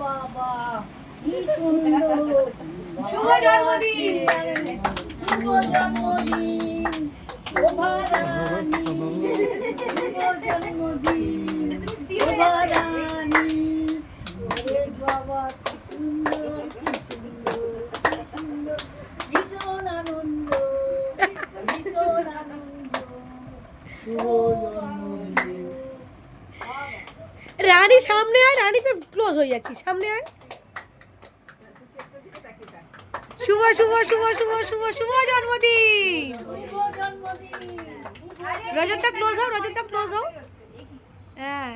বাবা কি সুন্দর। শুভ জন্মদিন, শুভ জন্মদিন শোভারানী, শুভ জন্মদিন শোভারানী। ওরে বাবা কি সুন্দর, কি সুন্দর, কি সুন্দর। ভীষণ আনন্দ, ভীষণ আনন্দ। রানী সামনে আয়, রানী তো ক্লোজ হয়ে যাচ্ছি, সামনে আয়। শুভ শুভ শুভ শুভ শুভ শুভ জন্মদিন। শুভ জন্মদিন। রজতটা ক্লোজ হও, রজতটা ক্লোজ হও। হ্যাঁ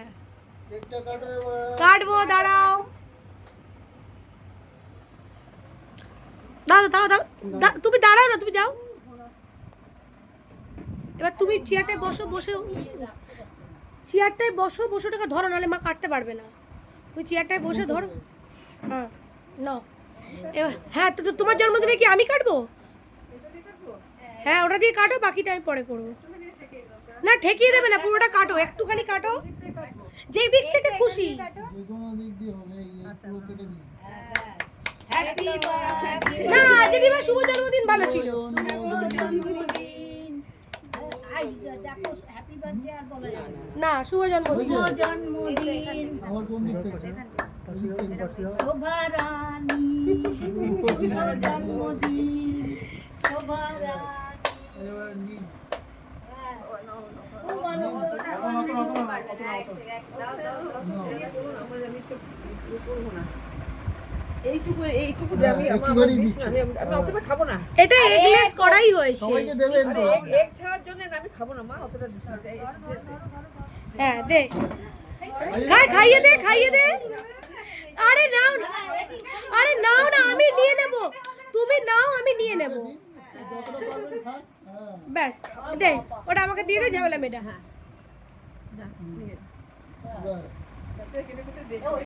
কাটবো, দাঁড়াও দাঁড়াও দাঁড়াও দাঁড়াও, তুমি দাঁড়াও না, তুমি যাও। এবার তুমি চেয়ারটায় বসো, বসে চেয়ারটায় বসো, বসে টাকা ধরো, নাহলে মা কাটতে পারবে না। তুমি চেয়ারটায় বসে ধরো। হ্যাঁ নাও এবার। হ্যাঁ তো তোমার জন্মদিনে কি আমি কাটবো? হ্যাঁ ওটা দিয়ে কাটো, বাকিটা আমি পরে করবো। না ঠেকিয়ে দেবে না, পুরোটা কাটো, একটুখানি কাটো, যে দিক থেকে খুশি। না জেঠিমা শুভ জন্মদিন ভালো ছিল। না শুভ জন্মদিন। শোভারানী, শুভ জন্মদিন শোভারানী। এটা এগলেস করাই হয়েছে। হ্যাঁ দে, খাইয়ে দে, খাইয়ে দে। আরে নাও না, আরে নাও না, আমি নিয়ে নেব। তুমি নাও, আমি নিয়ে নেব। ব্যাস দে, ওটা আমাকে দিয়ে দে, ঝামেলা মেটা।